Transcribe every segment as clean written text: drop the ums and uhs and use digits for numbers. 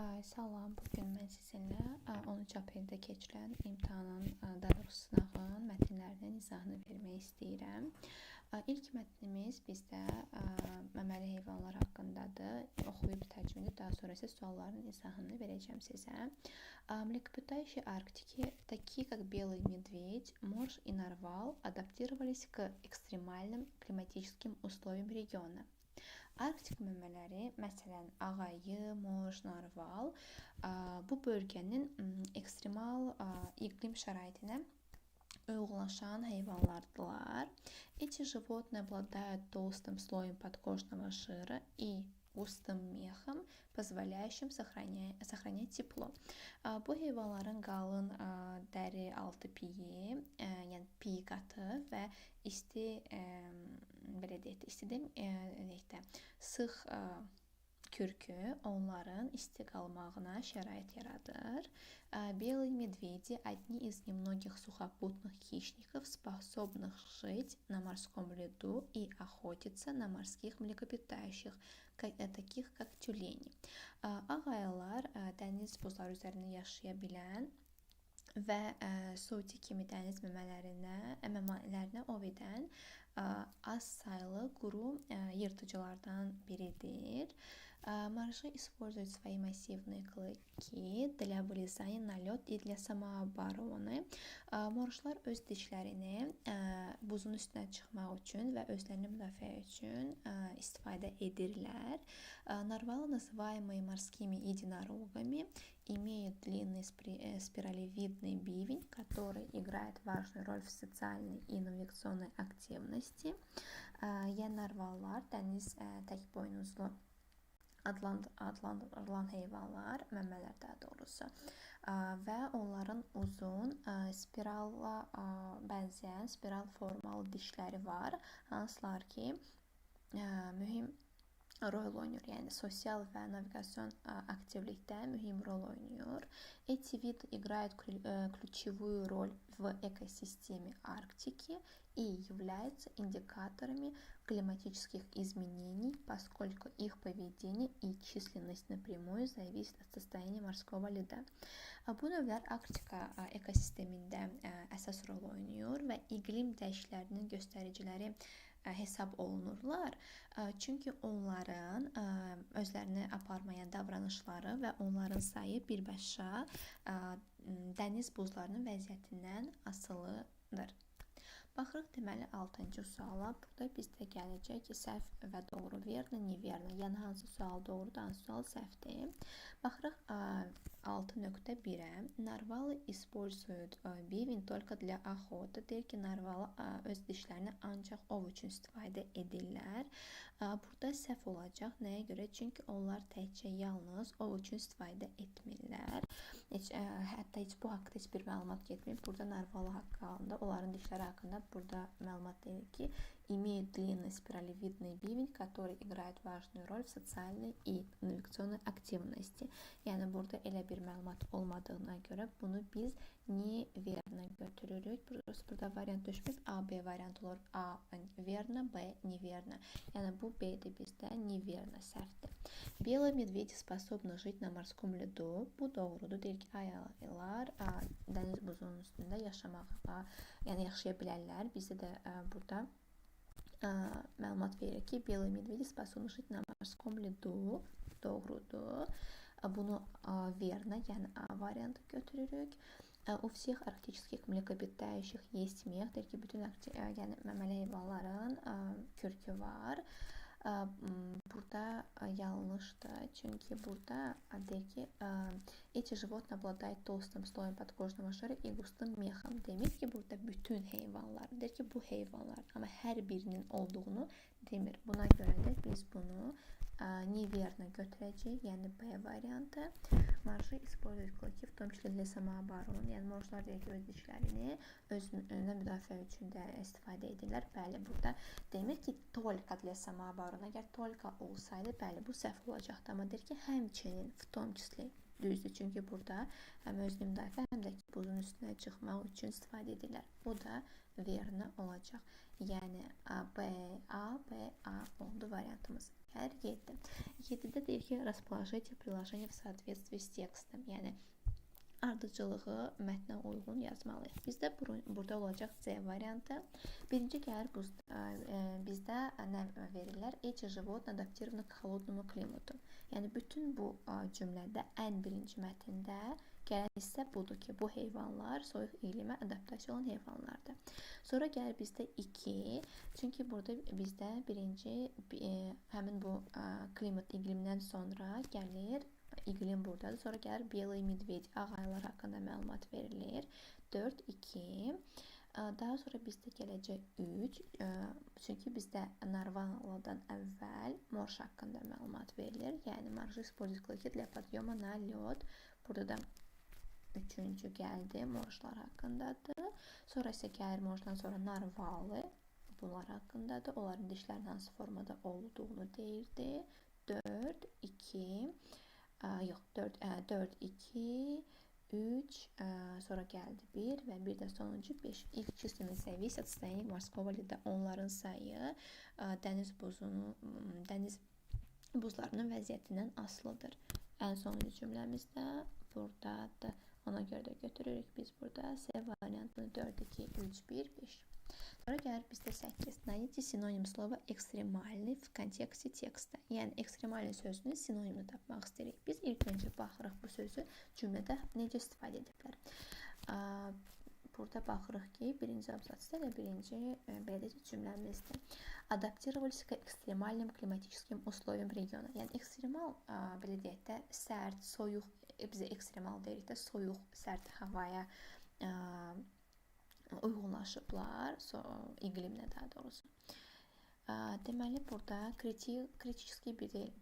Salam, bugün mən sizinlə 13 apreldə keçirilən imtahanın, daha doğrusu sınağın mətnlərinin izahını vermək istəyirəm. İlk mətnimiz bizdə məməli heyvanlar haqqındadır. Oxuyub tərcümə, daha sonra isə sualların izahını verəcəm sizə. Млекопитающие Арктики, такие как белый медведь, морж и нарвал, адаптировались к экстремальным климатическим условиям региона. Arktik məmələri, məsələn, ağayı, morj, narval, bu bölgənin ekstremal iqlim şəraitinə uyğunlaşan heyvanlardılar. Эти животные обладают толстым слоем подкожного жира и густым мехом, позволяющим сохранять тепло. Bu heyvanların qalın dəri altı piyi, yəni piyi qatı və sıx kürkü onların isti qalmağına şərait yaradır. Белые медведи – одни из немногих сухопутных хищников, способных жить на морском льду и охотиться на морских млекопитающих, таких как тюлени. Ağayılar dəniz buzları üzərində yaşaya bilən və suiti kimi dəniz məmələrinə ov edən az saylı quru yırtıcılardan biridir. Моржи используют свои массивные клыки для вылезания на лед и для самообороны. Morjlar öz dişlərini buzun üstünə çıxmaq üçün və özlərini müdafiə üçün istifadə edirlər. Нарвалы, называемые морскими единорогами, имеют длинный спиралевидный бивень, который играет важную роль в социальной и навигационной активности. Yəni narvallar dəniz təkboynuzlu adlandırılan heyvanlar, məmələr daha doğrusu, və onların uzun spirala bənzəyən spiral formalı dişləri var, hansılar ki mühüm rol oynayır, yəni sosial və navigasyon aktivlikdə mühüm rol oynayır. Эти виды играют ключевую роль в экосистеме Арктики и являются индикаторами климатических изменений, поскольку их поведение и численность напрямую зависит от состояния морского льда. Bu növlər Arktika ekosistemində əsas rol oynayır və iqlim dəyişikliklərinin göstəriciləri hesab olunurlar. Çünki onların özlərini aparmayan davranışları və onların sayı birbaşa dəniz buzlarının vəziyyətindən asılıdır. Baxırıq deməli 6-cı suala. Burada bizdə gələcək ki, səhv və doğru, verno, neverno. Yəni hansı sual doğrudur, hansı sual səhvdir. Baxırıq 6.1-ə. Narvalı используют бивень только для охоты. Deyir ki, narvalı öz dişlərini ancaq ov üçün istifadə edirlər. Burada səhv olacaq. Nəyə görə? Çünki onlar təkcə yalnız ov üçün istifadə etmirlər. Hətta heç bu haqda heç bir məlumat getməyib. Burada narvalı haqqında, onların dişləri haqqında burada məlumat deyir ki, имеет длинный спиралевидный бивень, который играет важную роль в социальной и навигационной активности. Yəni burada elə bir məlumat olmadığına görə bunu biz neverno götürürük. Burada variant düşməyib, A, B variant olur. A verno, B neverno. Yəni bu B-dir bizdə, neverno səhvdir. Белые медведи способны жить на морском льду. Bu doğrudur. Deyir ki, ayılar dəniz buzunun üstündə yəni yaşaya bilərlər. Bizdə də burada məlumat verir ki, белые медведи способны жить на морском льду. Doğrudur. Bunu верно, yəni A variantı götürürük. У всех арктических млекопитающих есть мех. Deyir ki, bütün yəni məməli heyvanların kürkü var. Burada yanlışdır. Çünki burada deyir ki, эти животные обладают толстым слоем подкожного жира и густым мехом. Demir ki, burada bütün heyvanlar. Deyir ki, bu heyvanlar. Amma hər birinin olduğunu demir. Buna görə də biz bunu неверно götürəcəyik, yəni B variantı. Morjи используют клыки, в том числе для самообороны. Yəni morjlar deyir ki, öz dişlərini özünə müdafiə üçün də istifadə edirlər. Bəli, burada demir ki, только для самообороны. Əgər только olsaydı, bəli, bu səhv olacaqdı. Amma deyir ki, həmçinin, в том числе düzdür. Çünki burada həm özünü müdafiə, həm də ki, buzun üstünə çıxmaq üçün istifadə edirlər. Bu da verno olacaq. Yəni A, B, A oldu variantımız. Gəlir 7. 7-də deyir ki, расположите приложение в соответствии с текстом. Yəni ardıcılığı mətnə uyğun yazmalıyıq. Bizdə burada olacaq C variantı. Birinci gəlir bizdə nə verirlər? Эти животные адаптированы к холодному климату. Yəni bütün bu cümlədə ən birinci mətndə gələn hissə budur ki, bu heyvanlar soyuq iqlimə adaptasiya olan heyvanlardır. Sonra gəlir bizdə 2. Çünki burada bizdə birinci həmin bu klimat iqlimdən sonra gəlir iqlim buradadır. Sonra gəlir Белый медведь, ağ ayılar haqqında məlumat verilir. 4, 2. Daha sonra bizdə gələcək 3. Çünki bizdə Narvaladan əvvəl Morş haqqında məlumat verilir. Yəni marşı использовать для подъема на лед. Burada da 3-cü gəldi, Morşlar haqqındadır. Sonra isə gəlir Morşdan sonra Narvalı. Bunlar haqqındadır. Onların dişlərinin hansı formada olduğunu deyirdi. 4, 2. Yox, 4, 2, 3, sonra gəldi 1 və bir də sonuncu 5. İlk ikisinin səviyyəsi состояния морского льда. Onların sayı dəniz buzlarının vəziyyətindən asılıdır. Ən sonuncu cümləmizdə buradadır. Ona görə də götürürük biz burada C variantını 4, 2, 3, 1, 5. Sonra gəlir bizdə 8. Найдите синоним слова экстремальный в контексте текста. Yəni ekstremalный sözünün sinonimini tapmaq istəyirik. Biz ilk öncə baxırıq bu sözü cümlədə necə istifadə ediblər. Burada baxırıq ki, birinci abzasda və birinci belə cümləmizdə adaptировались к экстремальным климатическим условиям региона. Yəni ekstremal belə deyək də sərt, soyuq, bizə ekstremal deyirik də soyuq, sərt havaya uyğunlaşıblar, iqlimlə daha doğrusu. Deməli, burada kritik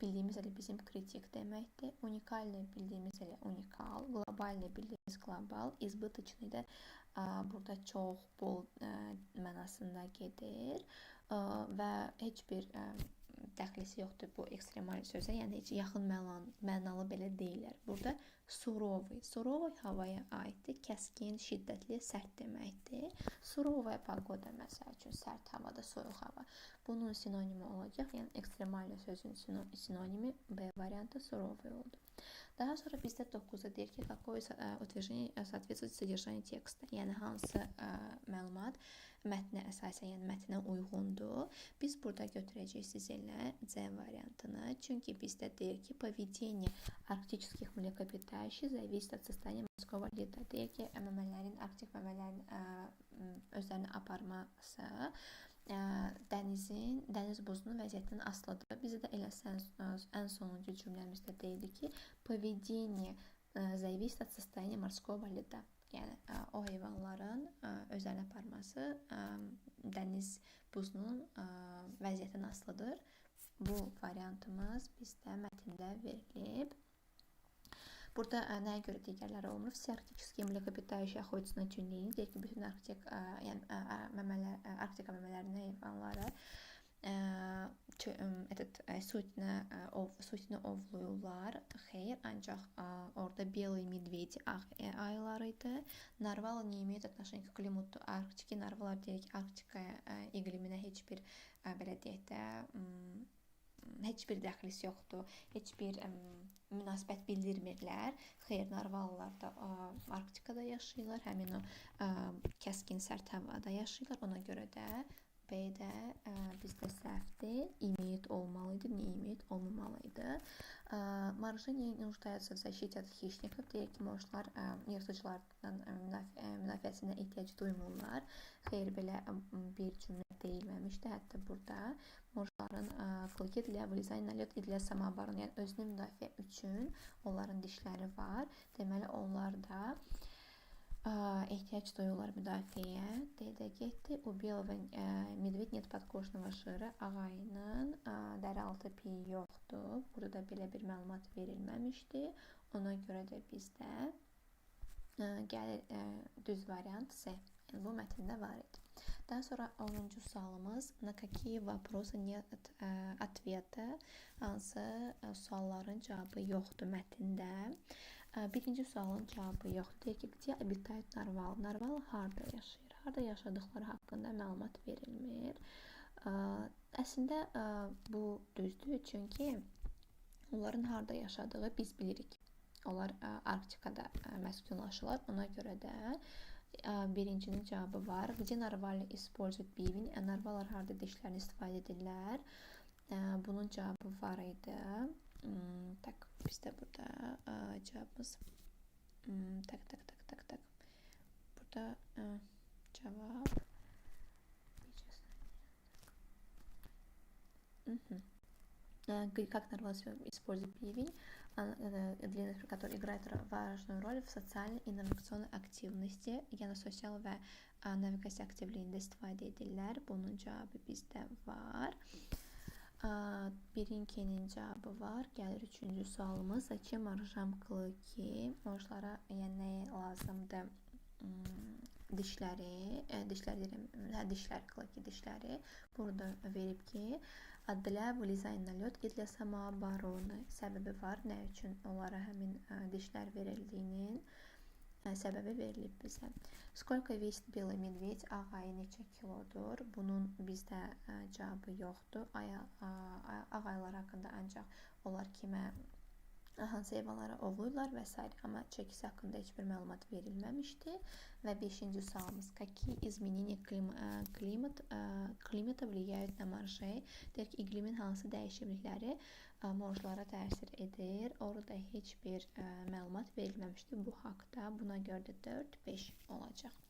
bildiyimiz elə bizim kritik deməkdir. Unikalni bildiyimiz elə unikal, globalni bildiyimiz global, избыточный də burada çox, bol mənasında gedir və heç bir dəxlisi yoxdur bu ekstremal sözə, yəni heç yaxın mənalı belə deyirlər. Burada surovoy havaya aiddir, kəskin, şiddətli, sərt deməkdir. Surovaya pagoda məsəl üçün sərt havada, soyuq hava. Bunun sinonimi olacaq, yəni ekstremal sözün sinonimi B variantı surovoy oldu. Daha sonra bizdə 9-da deyir ki, какое утверждение соответствует содержанию текста. Yəni hansı məlumat mətnə əsasən, yəni mətnə uyğundur. Biz burada götürəcəyik sizinlə C variantını. Çünki bizdə deyir ki, поведение арктических млекопитающих зависит от состояния морского льда. Deyir ki, arktik məmələrin özlərini aparması dəniz buzunun vəziyyətindən asılıdır. Bizə də elə ən sonuncu cümləmizdə deyildi ki, поведение зависит от состояния морского льда. Yəni o heyvanların özlərini aparması dəniz buzunun vəziyyətindən asılıdır. Bu variantımız bizdə mətndə verilib. Burada nəyə görə digərləri olmur? Все арктические млекопитающие охотятся на тюленей. Deyir ki, bütün Arktika məmələrini heyvanları sutini ovluyurlar. Xeyr, ancaq orada Белый медведь ayılarıydı. Narvala не имеет отношения к климату. Arktiki narvalar deyir ki, Arktika iqliminə heç bir belə deyək də heç bir dəxlisi yoxdur. Heç bir münasibət bildirmirlər. Xeyr, narvalılar da Arktikada yaşayırlar, həmin o kəskin sərt havada yaşayırlar. Ona görə də B-də bizdə səhvdir. İmeyit olmalıydı, ne imeyit olmamalıydı. Marjı не нуждаются в защите от хищников. Deyir ki, morjlar yırtıcılardan müdafiəsinə ehtiyac duymurlar. Xeyr, belə bir cümlə deyilməmişdi. Hətta burada morjların клыки для вылезания на лед и для самообороны. Yəni özünü müdafiə üçün onların dişləri var. Deməli, onlar da ehtiyac duyurlar müdafiəyə. D-də getdi. У белого медведя нет подкожного жира. Ağayının dəri altı piyi yoxdur. Burada da belə bir məlumat verilməmişdi. Ona görə də bizdə gəlir düz variant C. Yəni bu mətndə var idi. Daha sonra 10-cu sualımız на какие вопросы нет ответа? Hansı sualların cavabı yoxdur mətndə? Birinci sualın cavabı yoxdur. Deyir ki, где обитают narval? Narval harda yaşayır? Harda yaşadıkları haqqında məlumat verilmir. Əslində bu düzdür, çünki onların harda yaşadığı biz bilirik. Onlar Arktikada məskunlaşırlar. Ona görə də birincinin cavabı var. Где narvali используют бивень? Narvalar harda dişlərini istifadə edirlər? Bunun cavabı var idi. Tak, bizdə burada cavabımız tak. Burada cavab как нарвался использовать бивень, длинность, который играет важную роль в социальной и navigasyonel aktivности, yəni sosial və navigasiya aktivliyində istifadə edirlər. Bunun cavabı bizdə var. Birinkinin cavabı var. Gəlir üçüncü sualımız. Zачем моржам клыки? Mojlara yəni nəyə lazımdır? Dişləri. Burada verib ki, для вылезания на лед и для самообороны. Səbəbi var, nə üçün onlara həmin dişlər verildiyinin səbəbi verilib bizə. Сколько весит белый медведь? Ağ ayı neçə kilodur? Bunun bizdə cavabı yoxdur. Ağ ayılar haqqında ancaq onlar kimə, hansı heyvanlara ovlayırlar və s. Amma çəkisi haqqında heç bir məlumat verilməmişdi. Və 5-ci sualımız. Какие изменения климата влияют на моржей? Deyir ki, iqlimin hansı dəyişiklikləri morjlara təsir edir? Orada heç bir məlumat verilməmişdi bu haqda. Buna görə də 4-5 olacaq.